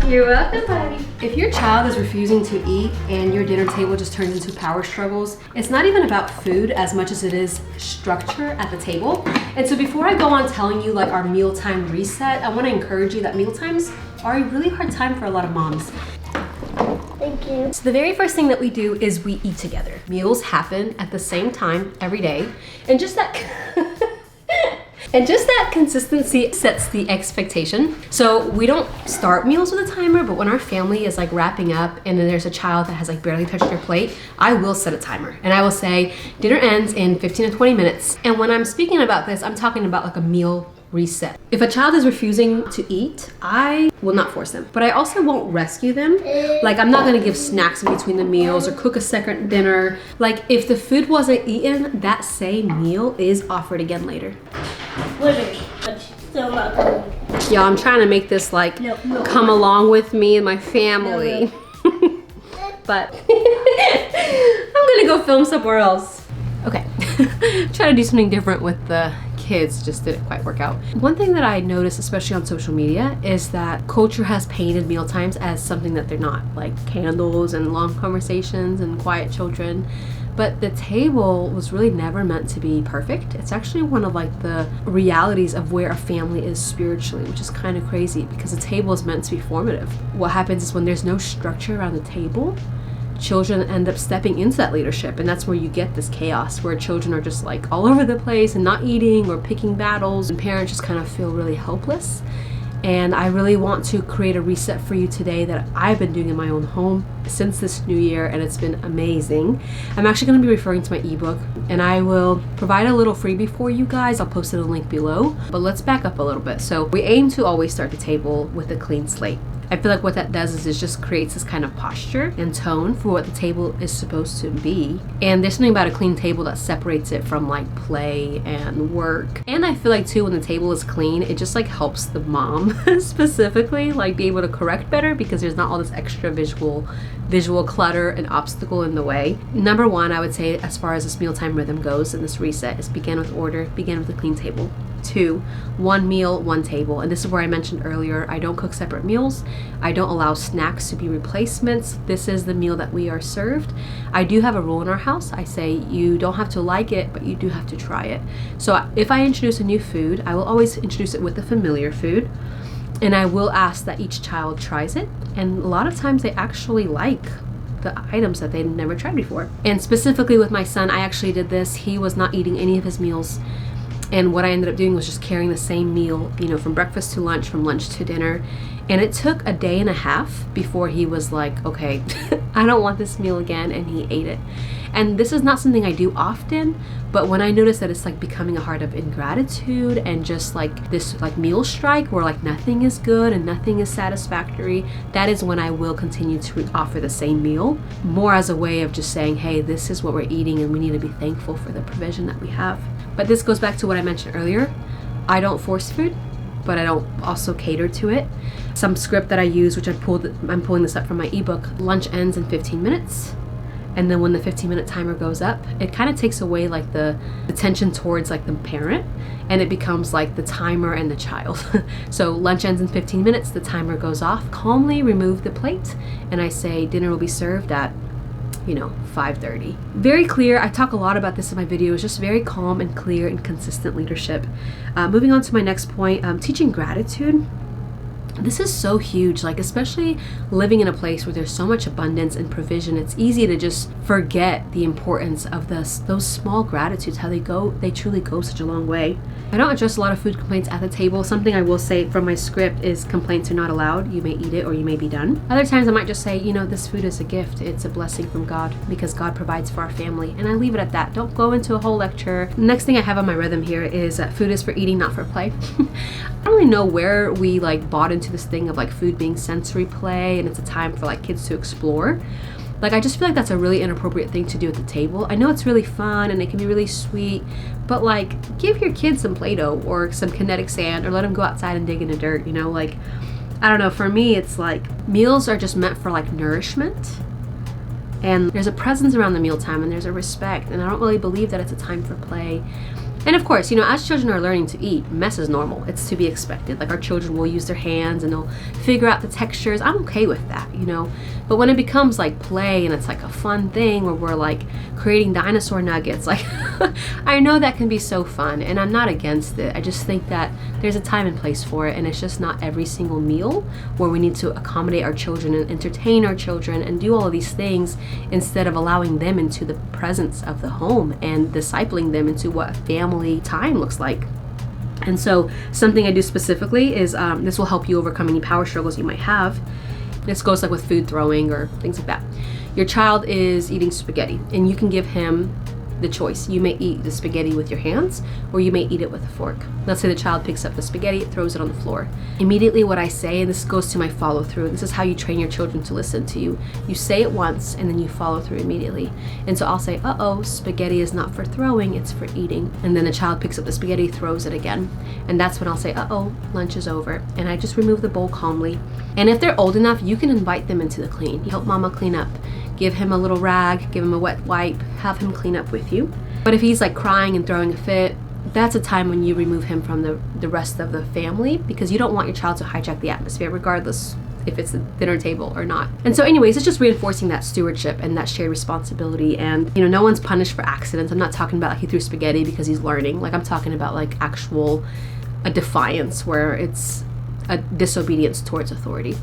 You're welcome, buddy. If your child is refusing to eat and your dinner table just turns into power struggles, it's not even about food as much as it is structure at the table. And so before I go on telling you like our mealtime reset, I want to encourage you that mealtimes are a really hard time for a lot of moms. Thank you. So the very first thing that we do is we eat together. Meals happen at the same time every day, and just that consistency sets the expectation. So we don't start meals with a timer, but when our family is like wrapping up and then there's a child that has like barely touched their plate, I will set a timer and I will say dinner ends in 15 to 20 minutes. And when I'm speaking about this, I'm talking about like a meal reset. If a child is refusing to eat, I will not force them, but I also won't rescue them. Like I'm not gonna give snacks in between the meals or cook a second dinner. Like if the food wasn't eaten, that same meal is offered again later. Literally, but still not going. Y'all, I'm trying to make this like come along with me and my family. But I'm gonna go film somewhere else. Okay, try to do something different with the kids, just didn't quite work out. One thing that I noticed, especially on social media, is that culture has painted mealtimes as something that they're not, like candles and long conversations and quiet children. But the table was really never meant to be perfect. It's actually one of like the realities of where a family is spiritually, which is kind of crazy because the table is meant to be formative. What happens is when there's no structure around the table, children end up stepping into that leadership, and that's where you get this chaos where children are just like all over the place and not eating or picking battles, and parents just kind of feel really helpless. And I really want to create a reset for you today that I've been doing in my own home since this new year, and it's been amazing. I'm actually going to be referring to my ebook, and I will provide a little freebie for you guys. I'll post it in the link below, but let's back up a little bit. So we aim to always start the table with a clean slate. I feel like what that does is it just creates this kind of posture and tone for what the table is supposed to be. And there's something about a clean table that separates it from like play and work. And I feel like too, when the table is clean, it just like helps the mom specifically like be able to correct better because there's not all this extra visual clutter and obstacle in the way. Number one, I would say as far as this mealtime rhythm goes and this reset is begin with order, begin with a clean table. 2, one meal, one table. And this is where I mentioned earlier, I don't cook separate meals. I don't allow snacks to be replacements. This is the meal that we are served. I do have a rule in our house. I say you don't have to like it, but you do have to try it. So if I introduce a new food, I will always introduce it with a familiar food. And I will ask that each child tries it. And a lot of times they actually like the items that they'd never tried before. And specifically with my son, I actually did this. He was not eating any of his meals. And what I ended up doing was just carrying the same meal, you know, from breakfast to lunch, from lunch to dinner. And it took a day and a half before he was like, okay, I don't want this meal again. And he ate it. And this is not something I do often, but when I notice that it's like becoming a heart of ingratitude and just like this like meal strike where like nothing is good and nothing is satisfactory, that is when I will continue to offer the same meal, more as a way of just saying, hey, this is what we're eating and we need to be thankful for the provision that we have. But this goes back to what I mentioned earlier. I don't force food, but I don't also cater to it. Some script that I use, which I'm pulling this up from my ebook, lunch ends in 15 minutes. And then when the 15-minute timer goes up, it kind of takes away like the tension towards like the parent, and it becomes like the timer and the child. So lunch ends in 15 minutes, the timer goes off, calmly remove the plate, and I say dinner will be served at 5:30. Very clear. I talk a lot about this in my videos, just very calm and clear and consistent leadership. Moving on to my next point, teaching gratitude. This is so huge, like especially living in a place where there's so much abundance and provision. It's easy to just forget the importance of those small gratitudes, how they truly go such a long way. I don't address a lot of food complaints at the table. Something I will say from my script is complaints are not allowed. You may eat it or you may be done. Other times I might just say, this food is a gift. It's a blessing from God because God provides for our family. And I leave it at that. Don't go into a whole lecture. Next thing I have on my rhythm here is that food is for eating, not for play. I don't really know where we like bought into this thing of like food being sensory play and it's a time for like kids to explore. Like I just feel like that's a really inappropriate thing to do at the table. I know it's really fun and it can be really sweet, but like give your kids some Play-Doh or some kinetic sand or let them go outside and dig in the dirt, like I don't know, for me it's like meals are just meant for like nourishment, and there's a presence around the mealtime and there's a respect, and I don't really believe that it's a time for play. And of course, you know, as children are learning to eat, mess is normal. It's to be expected. Like our children will use their hands and they'll figure out the textures. I'm okay with that, you know. But when it becomes like play and it's like a fun thing where we're like creating dinosaur nuggets, like I know that can be so fun and I'm not against it. I just think that there's a time and place for it, and it's just not every single meal where we need to accommodate our children and entertain our children and do all of these things instead of allowing them into the presence of the home and discipling them into what family time looks like. And so something I do specifically is this will help you overcome any power struggles you might have. This goes like with food throwing or things like that. Your child is eating spaghetti and you can give him the choice. You may eat the spaghetti with your hands or you may eat it with a fork. Let's say the child picks up the spaghetti, throws it on the floor. Immediately what I say, and this goes to my follow through, this is how you train your children to listen to you. You say it once and then you follow through immediately. And so I'll say, uh-oh, spaghetti is not for throwing, it's for eating. And then the child picks up the spaghetti, throws it again. And that's when I'll say, uh-oh, lunch is over. And I just remove the bowl calmly. And if they're old enough, you can invite them into the clean. Help mama clean up. Give him a little rag, give him a wet wipe, have him clean up with you. But if he's like crying and throwing a fit, that's a time when you remove him from the rest of the family, because you don't want your child to hijack the atmosphere, regardless if it's the dinner table or not. And so anyways, it's just reinforcing that stewardship and that shared responsibility. And you know, no one's punished for accidents. I'm not talking about like he threw spaghetti because he's learning. Like I'm talking about like actual a defiance where it's a disobedience towards authority.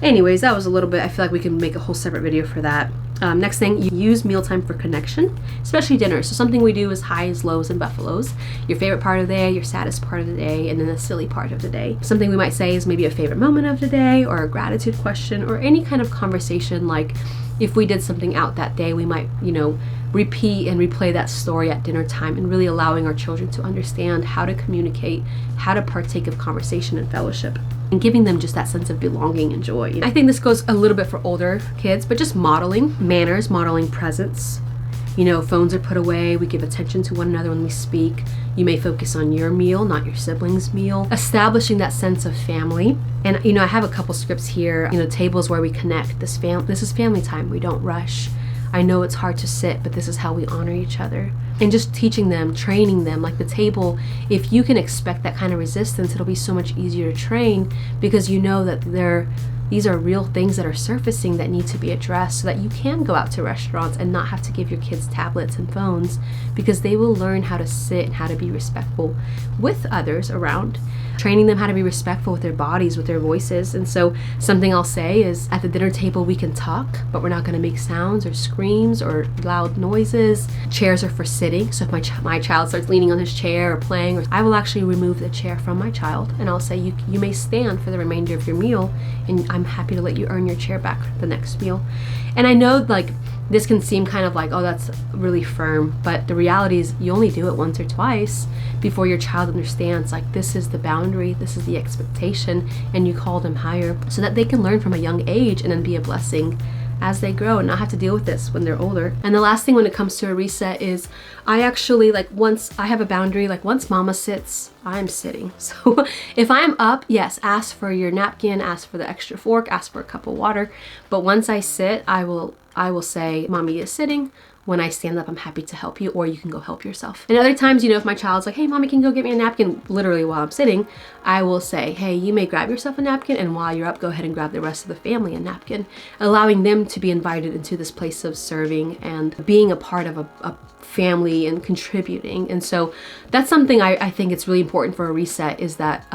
Anyways, that was a little bit, I feel like we can make a whole separate video for that. Next thing, you use mealtime for connection, especially dinner. So something we do is highs, lows, and buffaloes. Your favorite part of the day, your saddest part of the day, and then the silly part of the day. Something we might say is maybe a favorite moment of the day or a gratitude question or any kind of conversation. Like if we did something out that day, we might, you know, repeat and replay that story at dinner time, and really allowing our children to understand how to communicate, how to partake of conversation and fellowship, and giving them just that sense of belonging and joy. I think this goes a little bit for older kids, but just modeling manners, modeling presence. You know, phones are put away, we give attention to one another when we speak. You may focus on your meal, not your sibling's meal. Establishing that sense of family. And you know, I have a couple scripts here, you know, tables where we connect. This is family time, we don't rush. I know it's hard to sit, but this is how we honor each other. And just teaching them, training them, like the table, if you can expect that kind of resistance, it'll be so much easier to train, because you know that these are real things that are surfacing that need to be addressed, so that you can go out to restaurants and not have to give your kids tablets and phones, because they will learn how to sit and how to be respectful with others around. Training them how to be respectful with their bodies, with their voices. And so something I'll say is, at the dinner table we can talk, but we're not going to make sounds or screams or loud noises. Chairs are for sitting, so if my child starts leaning on his chair or playing, I will actually remove the chair from my child, and I'll say, you may stand for the remainder of your meal, and I'm happy to let you earn your chair back the next meal. And I know like this can seem kind of like, oh, that's really firm, but the reality is you only do it once or twice before your child understands, like, this is the boundary, this is the expectation, and you call them higher so that they can learn from a young age and then be a blessing as they grow and not have to deal with this when they're older. And the last thing when it comes to a reset is, I actually, like, once I have a boundary, like once mama sits, I'm sitting. So if I'm up, yes, ask for your napkin, ask for the extra fork, ask for a cup of water. But once I sit, I will say, mommy is sitting. When I stand up, I'm happy to help you, or you can go help yourself. And other times, you know, if my child's like, hey, mommy, can you go get me a napkin, literally while I'm sitting, I will say, hey, you may grab yourself a napkin, and while you're up, go ahead and grab the rest of the family a napkin, allowing them to be invited into this place of serving and being a part of a family and contributing. And so that's something I think it's really important for a reset, is that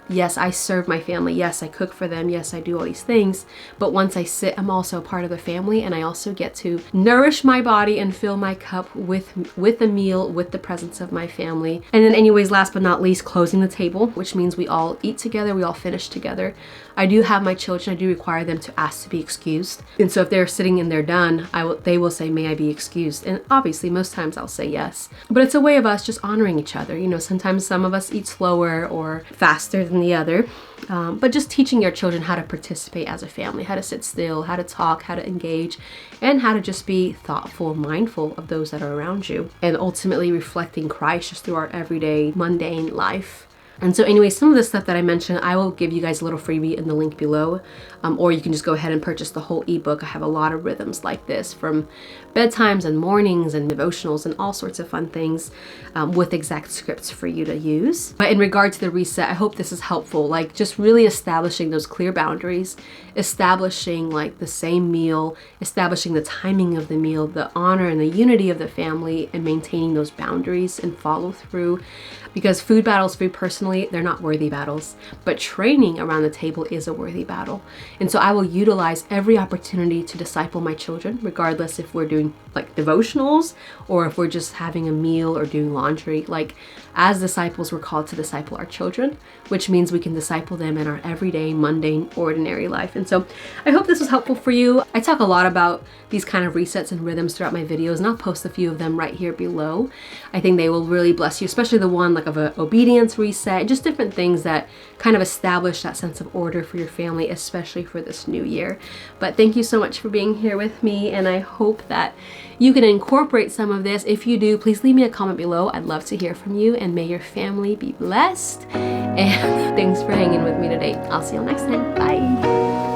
yes, I serve my family, yes, I cook for them, yes, I do all these things, but once I sit, I'm also a part of the family, and I also get to nourish my body and fill my cup with a meal, with the presence of my family. And then anyways, last but not least, closing the table, which means we all eat together, we all finish together. I do have my children, I do require them to ask to be excused. And so if they're sitting and they're done, they will say, may I be excused? And obviously most times I'll say yes. But it's a way of us just honoring each other. You know, sometimes some of us eat slower or faster than the other. But just teaching your children how to participate as a family, how to sit still, how to talk, how to engage, and how to just be thoughtful, mindful of those that are around you, and ultimately reflecting Christ just through our everyday mundane life. And so anyway, some of the stuff that I mentioned, I will give you guys a little freebie in the link below, or you can just go ahead and purchase the whole ebook. I have a lot of rhythms like this, from bedtimes and mornings and devotionals and all sorts of fun things with exact scripts for you to use. But in regard to the reset, I hope this is helpful, like just really establishing those clear boundaries, establishing like the same meal, establishing the timing of the meal, the honor and the unity of the family, and maintaining those boundaries and follow through. Because food battles, for me personally, they're not worthy battles, but training around the table is a worthy battle. And so I will utilize every opportunity to disciple my children, regardless if we're doing like devotionals or if we're just having a meal or doing laundry. Like, as disciples, we're called to disciple our children, which means we can disciple them in our everyday, mundane, ordinary life. And so I hope this was helpful for you. I talk a lot about these kind of resets and rhythms throughout my videos, and I'll post a few of them right here below. I think they will really bless you, especially the one like of an obedience reset, just different things that kind of establish that sense of order for your family, especially for this new year. But thank you so much for being here with me, and I hope that you can incorporate some of this. If you do, please leave me a comment below. I'd love to hear from you, and may your family be blessed. And thanks for hanging with me today. I'll see you next time. Bye.